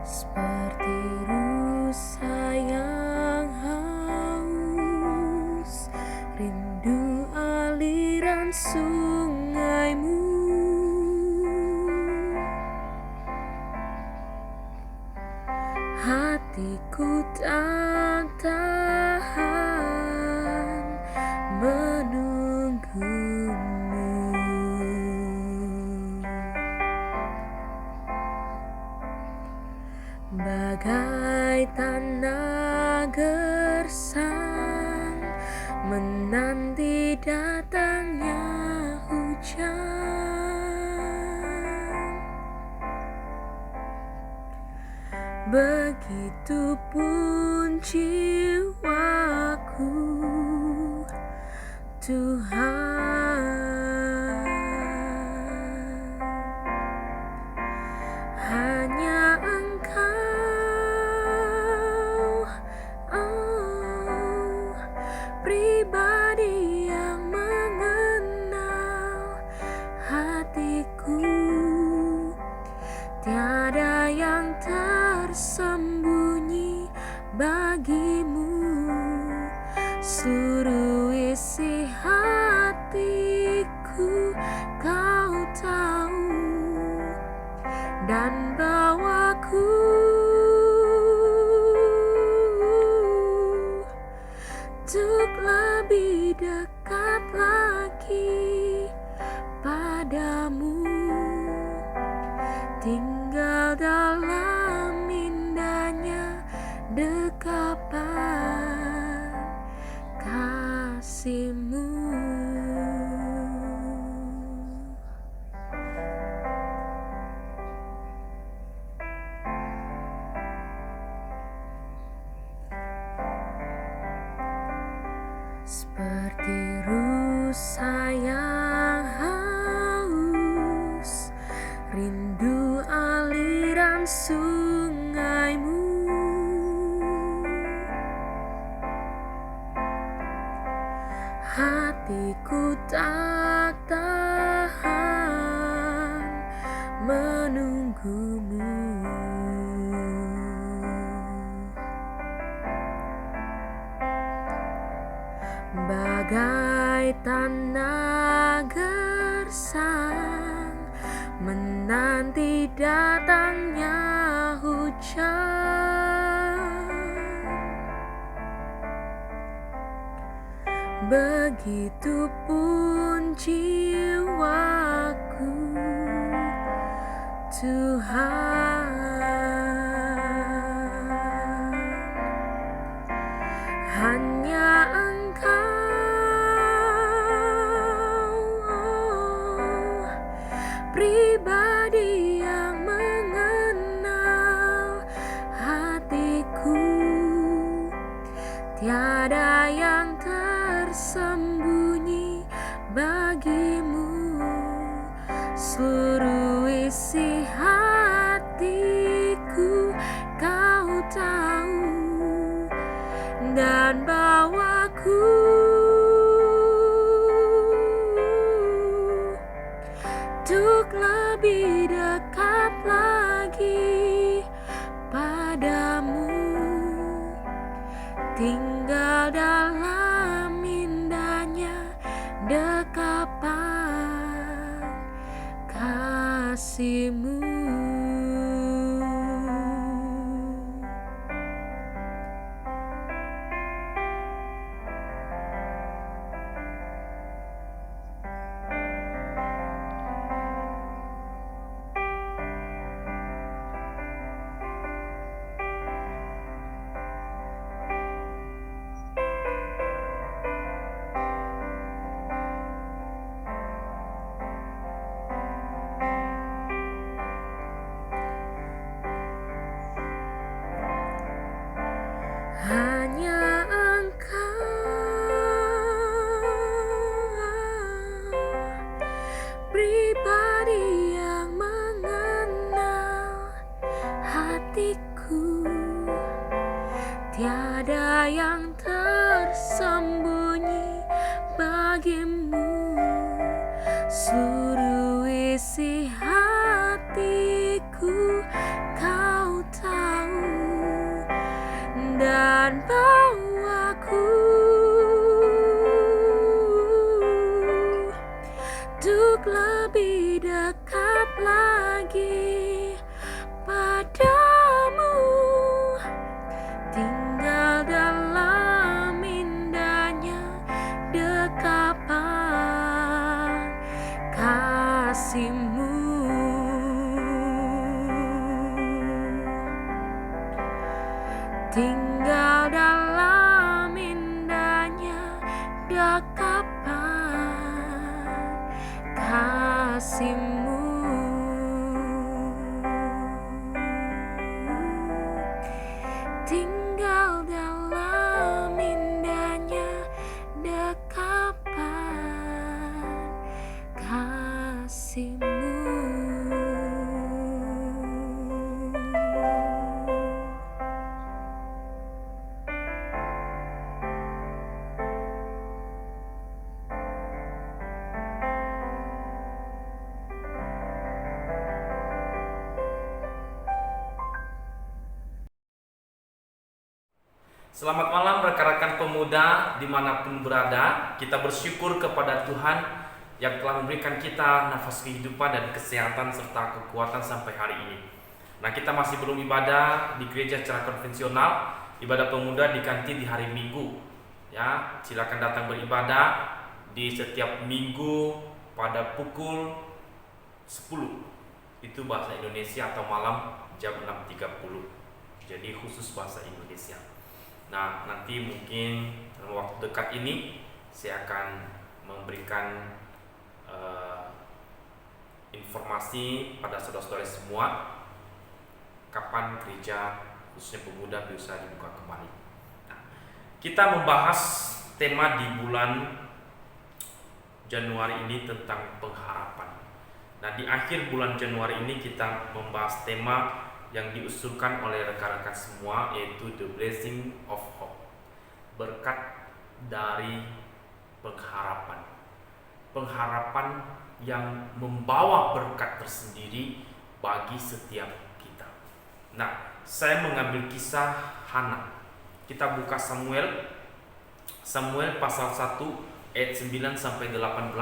Seperti rusa yang haus, rindu aliran sungaimu. Hatiku tak tahan menunggumu. Bagai tanah gersang menanti datangnya hujan, begitupun jiwaku, Tuhan. Hanya Engkau, oh, pribadi yang mengenal hatiku. Tiada yang tersembunyi bagimu. Seluruh isi hatiku Kau tahu, dan bawaku untuk lebih dekat lagi padamu, tinggal dalam indahnya dekapan kasih-Mu. Seperti rusa yang haus, rindu aliran sungaimu. Hatiku tak tahan menunggumu. Bagai tanah gersang menanti datangnya hujan, begitupun jiwaku, Tuhan. Hanya Engkau, oh, pribadi yang mengenal hatiku. Tiada yang tersembunyi bagimu. Seluruh isi hatiku Kau tahu, dan bawaku untuk lebih dekat lagi padamu, tinggal dalam indahnya dekapan kasih-Mu. dekat lagi padamu, tinggal dalam indahnya dekapan kasih-Mu. Tinggal dalam indahnya dekapan kasih-Mu. Tinggal dalam indahnya dekapan kasih-Mu. Selamat malam rekan-rekan pemuda dimanapun berada. Kita bersyukur kepada Tuhan yang telah memberikan kita nafas kehidupan dan kesehatan serta kekuatan sampai hari ini. Nah, kita masih belum ibadah di gereja secara konvensional. Ibadah pemuda diganti di hari Minggu. Ya, silakan datang beribadah di setiap minggu pada pukul 10. Itu bahasa Indonesia atau malam jam 6.30. Jadi khusus bahasa Indonesia. Nah, nanti mungkin dalam waktu dekat ini saya akan memberikan informasi pada saudara-saudara semua kapan gereja khususnya pemuda bisa dibuka kembali. Nah, kita membahas tema di bulan Januari ini tentang pengharapan. Nah, di akhir bulan Januari ini kita membahas tema yang diusulkan oleh rekan-rekan semua, yaitu The Blessing of Hope, berkat dari pengharapan. Pengharapan yang membawa berkat tersendiri bagi setiap kita. Nah, saya mengambil kisah Hana. Kita buka Samuel pasal 1 ayat 9 sampai 18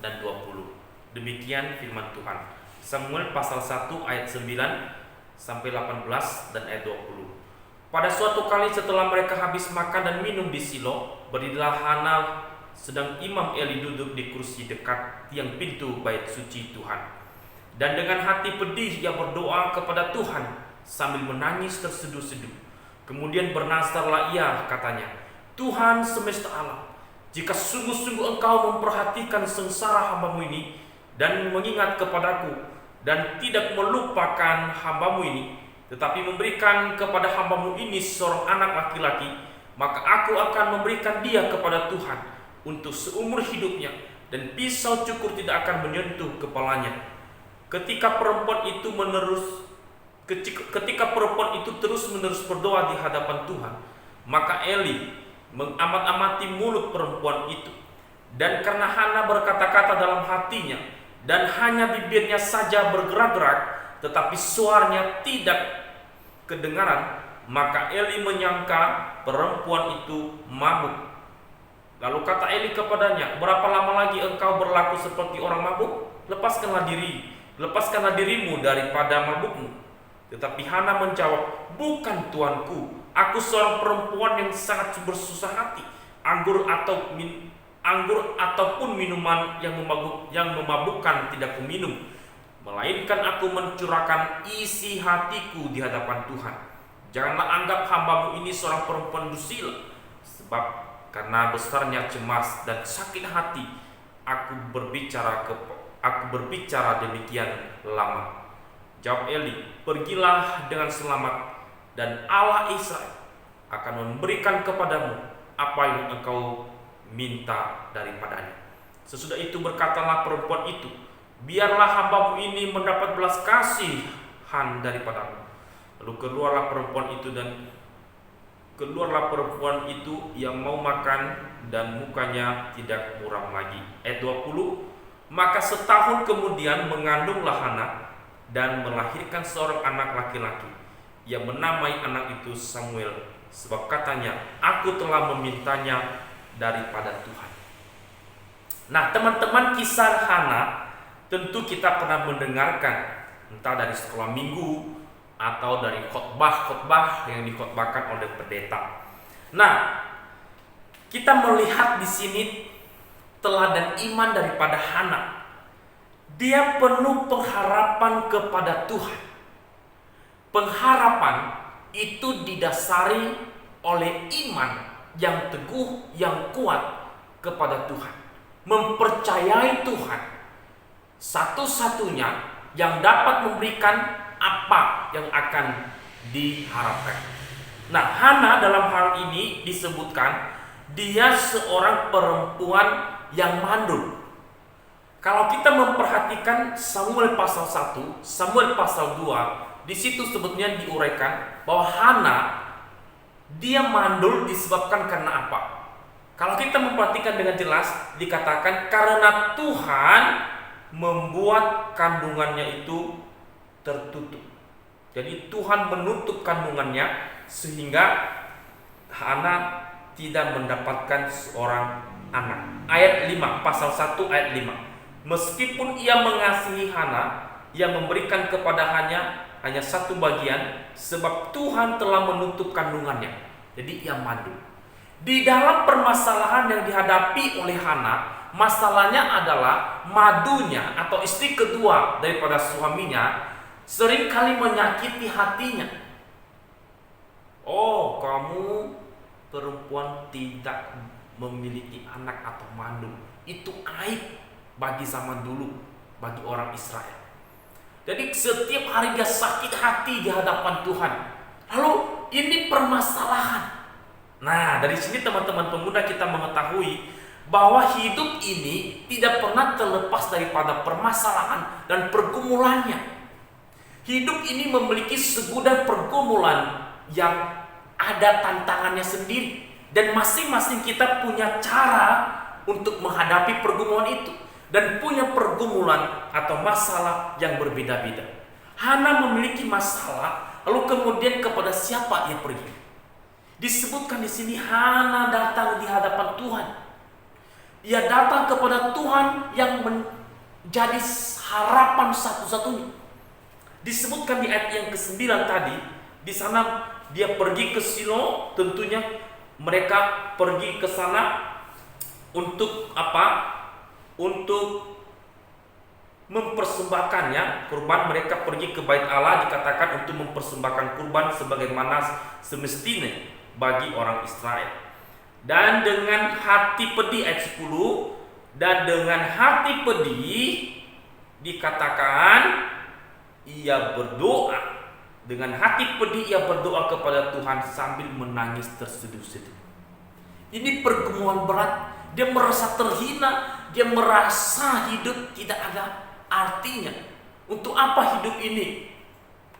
dan 20. Demikian firman Tuhan. Samuel pasal 1 ayat 9 sampai 18 dan ayat 20. Pada suatu kali setelah mereka habis makan dan minum di Silo, berdirilah Hana sedang Imam Eli duduk di kursi dekat tiang pintu bait suci Tuhan. Dan dengan hati pedih ia berdoa kepada Tuhan sambil menangis terseduh-seduh. Kemudian bernazarlah ia, katanya, Tuhan semesta alam, jika sungguh-sungguh Engkau memperhatikan sengsara hamba-Mu ini dan mengingat kepadaku, dan tidak melupakan hamba-Mu ini, tetapi memberikan kepada hamba-Mu ini seorang anak laki-laki, maka aku akan memberikan dia kepada Tuhan untuk seumur hidupnya, dan pisau cukur tidak akan menyentuh kepalanya. Ketika perempuan itu terus-menerus berdoa di hadapan Tuhan, maka Eli mengamat-amati mulut perempuan itu, dan karena Hana berkata-kata dalam hatinya, dan hanya bibirnya saja bergerak-gerak, tetapi suaranya tidak kedengaran, maka Eli menyangka perempuan itu mabuk. Lalu kata Eli kepadanya, berapa lama lagi engkau berlaku seperti orang mabuk? Lepaskanlah dirimu daripada mabukmu. Tetapi Hana menjawab, bukan tuanku, aku seorang perempuan yang sangat bersusah hati. Anggur ataupun minuman yang memabukkan tidak kuminum, melainkan aku mencurahkan isi hatiku di hadapan Tuhan. Janganlah anggap hamba-Mu ini seorang perempuan dusil, sebab karena besarnya cemas dan sakit hati aku berbicara demikian lama. Jawab Eli, pergilah dengan selamat, dan Allah Israel akan memberikan kepadamu apa yang engkau minta daripadanya. Sesudah itu berkatalah perempuan itu, biarlah hamba-Mu ini mendapat belas kasihan daripadamu. Lalu keluarlah perempuan itu yang mau makan, dan mukanya tidak muram lagi. Ayat 20, maka setahun kemudian mengandunglah Hana dan melahirkan seorang anak laki-laki. Ia menamai anak itu Samuel, sebab katanya, aku telah memintanya daripada Tuhan. Nah, teman-teman, kisah Hana Tentu kita pernah mendengarkan entah dari sekolah minggu atau dari khotbah-khotbah yang dikhotbahkan oleh pendeta. Nah, kita melihat di sini teladan iman daripada Hana. Dia penuh pengharapan kepada Tuhan. Pengharapan itu didasari oleh iman yang teguh, yang kuat kepada Tuhan. Mempercayai Tuhan satu-satunya yang dapat memberikan apa yang akan diharapkan. Nah, Hana dalam hal ini disebutkan dia seorang perempuan yang mandul. Kalau kita memperhatikan Samuel pasal 1, Samuel pasal 2, di situ sebetulnya diuraikan bahwa Hana dia mandul disebabkan karena apa? Kalau kita memperhatikan dengan jelas dikatakan karena Tuhan membuat kandungannya itu tertutup. Jadi Tuhan menutup kandungannya sehingga Hana tidak mendapatkan seorang anak. Ayat 5, pasal 1 ayat 5. Meskipun ia mengasihi Hana, ia memberikan kepadanya hanya satu bagian sebab Tuhan telah menutup kandungannya. Jadi ia mandul. Di dalam permasalahan yang dihadapi oleh Hana, masalahnya adalah madunya atau istri kedua daripada suaminya seringkali menyakiti hatinya. Oh, kamu perempuan tidak memiliki anak atau mandu. Itu aib bagi zaman dulu, bagi orang Israel. Jadi setiap hari dia sakit hati di hadapan Tuhan. Lalu ini permasalahan. Nah, dari sini teman-teman pemuda kita mengetahui bahwa hidup ini tidak pernah terlepas daripada permasalahan dan pergumulannya. Hidup ini memiliki segudang pergumulan yang ada tantangannya sendiri, dan masing-masing kita punya cara untuk menghadapi pergumulan itu dan punya pergumulan atau masalah yang berbeda-beda. Hana memiliki masalah, lalu kemudian kepada siapa ia pergi? Disebutkan di sini Hana datang di hadapan Tuhan. Ia datang kepada Tuhan yang menjadi harapan satu-satunya. Disebutkan di ayat yang ke-9 tadi, di sana dia pergi ke Silo, tentunya mereka pergi ke sana untuk apa? Untuk mempersembahkannya kurban. Mereka pergi ke Bait Allah, dikatakan untuk mempersembahkan kurban sebagaimana semestinya bagi orang Israel. Dan dengan hati pedih, ayat 10, dan dengan hati pedih dikatakan ia berdoa. Dengan hati pedih ia berdoa kepada Tuhan sambil menangis terseduh-seduh. Ini pergumulan berat. Dia merasa terhina, dia merasa hidup tidak ada artinya. Untuk apa hidup ini?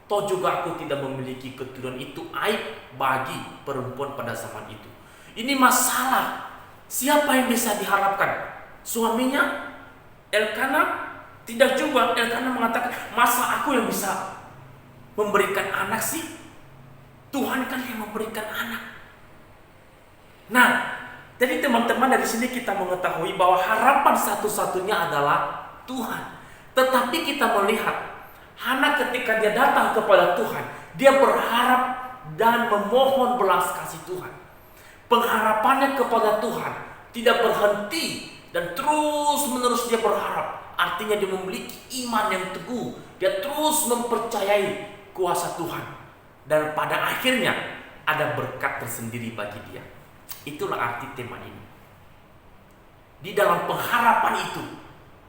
Toh juga aku tidak memiliki keturunan. Itu aib bagi perempuan pada zaman itu. Ini masalah. Siapa yang bisa diharapkan? Suaminya? Elkana? Tidak juga. Elkana mengatakan, masa aku yang bisa memberikan anak sih? Tuhan kan yang memberikan anak. Nah, jadi teman-teman, dari sini kita mengetahui bahwa harapan satu-satunya adalah Tuhan. Tetapi kita melihat Hana ketika dia datang kepada Tuhan, dia berharap dan memohon belas kasih Tuhan. Pengharapannya kepada Tuhan tidak berhenti dan terus-menerus dia berharap. Artinya dia memiliki iman yang teguh. Dia terus mempercayai kuasa Tuhan. Dan pada akhirnya ada berkat tersendiri bagi dia. Itulah arti tema ini. Di dalam pengharapan itu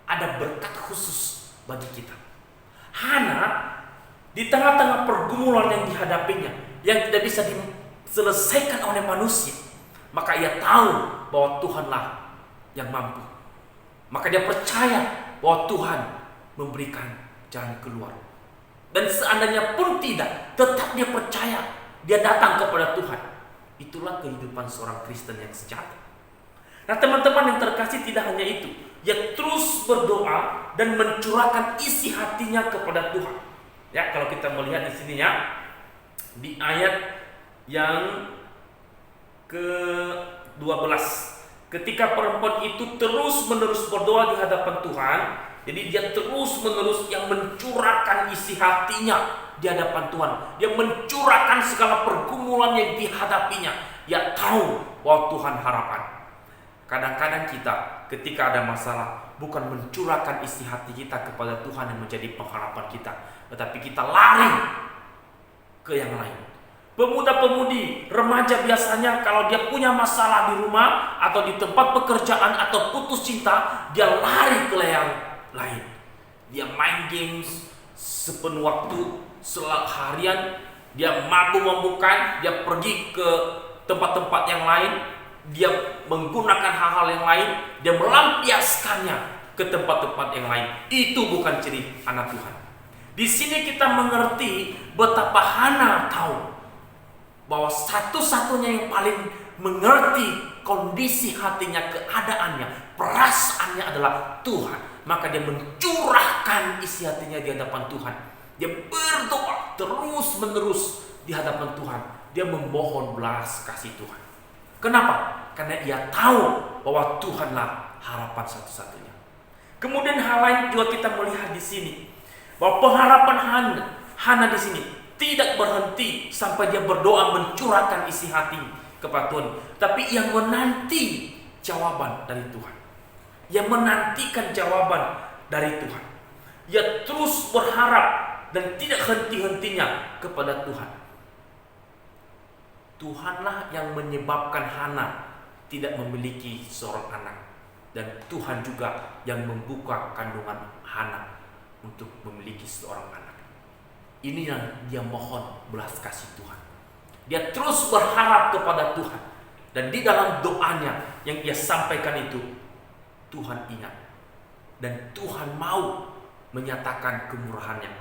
ada berkat khusus bagi kita. Hana di tengah-tengah pergumulan yang dihadapinya, yang tidak bisa diselesaikan oleh manusia, maka ia tahu bahwa Tuhanlah yang mampu. Maka dia percaya bahwa Tuhan memberikan jalan keluar. Dan seandainya pun tidak, tetap dia percaya, dia datang kepada Tuhan. Itulah kehidupan seorang Kristen yang sejati. Nah teman-teman yang terkasih, tidak hanya itu, dia terus berdoa dan mencurahkan isi hatinya kepada Tuhan. Ya, kalau kita melihat di sini ya, di ayat yang ke-12, ketika perempuan itu terus-menerus berdoa di hadapan Tuhan, Jadi dia terus-menerus yang mencurahkan isi hatinya di hadapan Tuhan. Dia mencurahkan segala pergumulan yang dihadapinya. Dia tahu bahwa Tuhan harapan. Kadang-kadang kita ketika ada masalah bukan mencurahkan isi hati kita kepada Tuhan yang menjadi pengharapan kita, tetapi kita lari ke yang lain. Pemuda-pemudi, remaja biasanya kalau dia punya masalah di rumah atau di tempat pekerjaan atau putus cinta, dia lari ke yang lain. Dia main games sepenuh waktu, harian, dia mabuk-mabukan, dia pergi ke tempat-tempat yang lain, dia menggunakan hal-hal yang lain, dia melampiaskannya ke tempat-tempat yang lain. Itu bukan ciri anak Tuhan. Di sini kita mengerti betapa Hana tahu bahwa satu-satunya yang paling mengerti kondisi hatinya, keadaannya, perasaannya adalah Tuhan. Maka dia mencurahkan isi hatinya di hadapan Tuhan. Dia berdoa terus-menerus di hadapan Tuhan. Dia memohon belas kasih Tuhan. Kenapa? Karena ia tahu bahwa Tuhanlah harapan satu-satunya. Kemudian hal lain juga kita melihat di sini bahwa pengharapan Hana di sini tidak berhenti sampai dia berdoa mencurahkan isi hati kepada Tuhan, tapi ia menanti jawaban dari Tuhan. Ia menantikan jawaban dari Tuhan. Ia terus berharap dan tidak henti-hentinya kepada Tuhan. Tuhanlah yang menyebabkan Hana tidak memiliki seorang anak, dan Tuhan juga yang membuka kandungan Hana untuk memiliki seorang anak. Ini yang dia mohon belas kasih Tuhan. Dia terus berharap kepada Tuhan, dan di dalam doanya yang ia sampaikan itu Tuhan ingat, dan Tuhan mau menyatakan kemurahannya.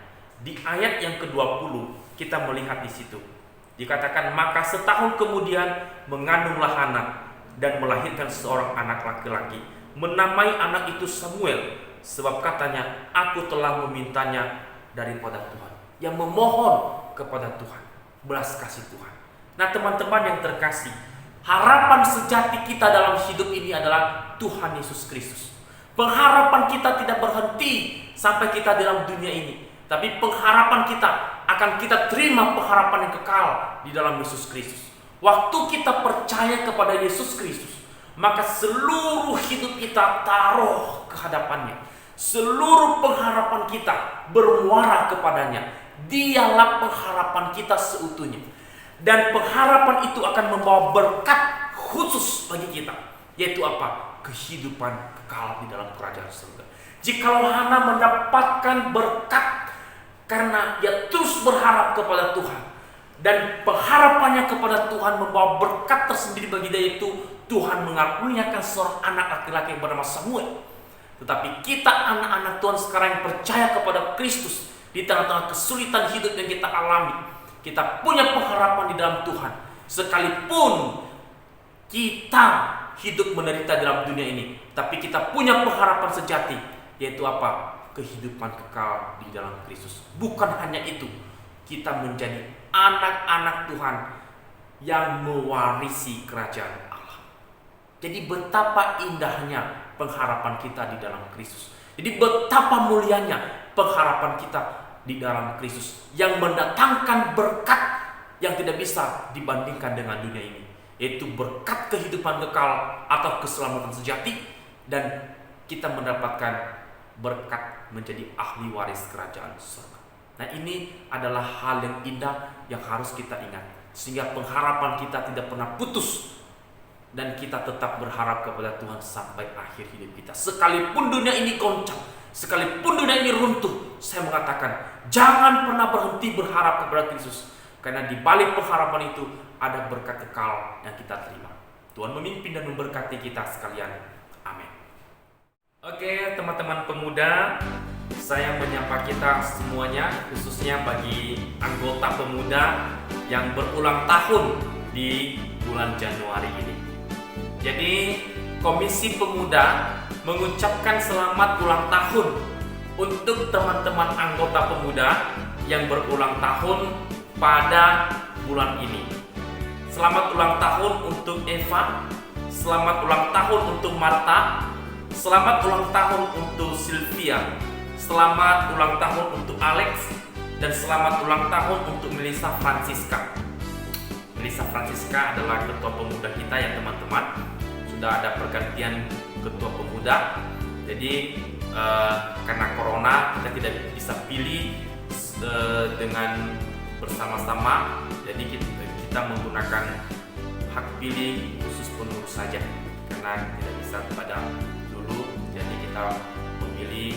Di ayat yang ke-20 kita melihat di situ dikatakan, maka setahun kemudian mengandunglah Hana dan melahirkan seorang anak laki-laki. Menamai anak itu Samuel, sebab katanya, aku telah memintanya daripada Tuhan. Yang memohon kepada Tuhan, belas kasih Tuhan. Nah teman-teman yang terkasih, harapan sejati kita dalam hidup ini adalah Tuhan Yesus Kristus. Pengharapan kita tidak berhenti sampai kita dalam dunia ini, tapi pengharapan kita akan kita terima pengharapan yang kekal di dalam Yesus Kristus. Waktu kita percaya kepada Yesus Kristus, maka seluruh hidup kita taruh ke hadapannya. Seluruh pengharapan kita bermuara kepadanya. Dialah pengharapan kita seutuhnya. Dan pengharapan itu akan membawa berkat khusus bagi kita, yaitu apa? Kehidupan kekal di dalam kerajaan surga. Jikalau Hana mendapatkan berkat karena dia terus berharap kepada Tuhan, dan pengharapannya kepada Tuhan membawa berkat tersendiri bagi dia, yaitu Tuhan mengaruniakan seorang anak laki-laki yang bernama Samuel. Tetapi kita anak-anak Tuhan sekarang yang percaya kepada Kristus, di tengah-tengah kesulitan hidup yang kita alami, kita punya pengharapan di dalam Tuhan. Sekalipun kita hidup menderita dalam dunia ini, tapi kita punya pengharapan sejati, yaitu apa? Kehidupan kekal di dalam Kristus. Bukan hanya itu, kita menjadi anak-anak Tuhan yang mewarisi kerajaan Allah. Jadi betapa indahnya pengharapan kita di dalam Kristus. Jadi betapa mulianya pengharapan kita di dalam Kristus yang mendatangkan berkat yang tidak bisa dibandingkan dengan dunia ini, yaitu berkat kehidupan kekal atau keselamatan sejati, dan kita mendapatkan berkat menjadi ahli waris kerajaan surga. Nah ini adalah hal yang indah yang harus kita ingat, sehingga pengharapan kita tidak pernah putus dan kita tetap berharap kepada Tuhan sampai akhir hidup kita. Sekalipun dunia ini goncang, sekalipun dunia ini runtuh, saya mengatakan jangan pernah berhenti berharap kepada Kristus, karena di balik pengharapan itu ada berkat kekal yang kita terima. Tuhan memimpin dan memberkati kita sekalian. Amin. Oke, teman-teman pemuda, saya menyapa kita semuanya, khususnya bagi anggota pemuda yang berulang tahun di bulan Januari ini. Jadi, Komisi Pemuda mengucapkan selamat ulang tahun untuk teman-teman anggota pemuda yang berulang tahun pada bulan ini. Selamat ulang tahun untuk Eva, selamat ulang tahun untuk Marta, Selamat ulang tahun untuk Sylvia, selamat ulang tahun untuk Alex, dan selamat ulang tahun untuk Melissa Francisca. Melissa Francisca adalah ketua pemuda kita ya teman-teman. Sudah ada pergantian ketua pemuda. Jadi karena corona kita tidak bisa pilih dengan bersama-sama. Jadi kita menggunakan hak pilih khusus pengurus saja karena tidak bisa pada dulu. Jadi kita memilih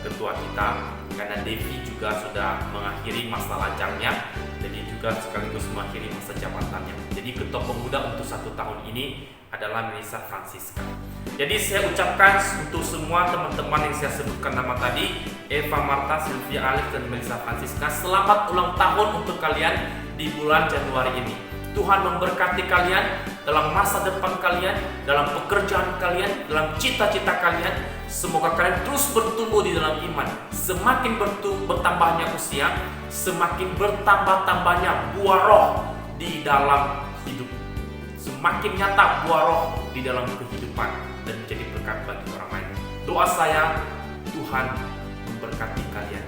ketua kita karena Devi juga sudah mengakhiri masa lajangnya, jadi juga sekaligus mengakhiri masa jabatannya. Jadi ketua pemuda untuk 1 tahun ini adalah Melissa Francisca. Jadi saya ucapkan untuk semua teman-teman yang saya sebutkan nama tadi, Eva, Marta, Sylvia, Alex, dan Melissa Francisca, selamat ulang tahun untuk kalian di bulan Januari ini. Tuhan memberkati kalian dalam masa depan kalian, dalam pekerjaan kalian, dalam cita-cita kalian. Semoga kalian terus bertumbuh di dalam iman. Semakin bertambahnya usia, semakin bertambah-tambahnya buah roh di dalam hidup. Semakin nyata buah roh di dalam kehidupan dan menjadi berkat bagi orang lain. Doa saya, Tuhan memberkati kalian.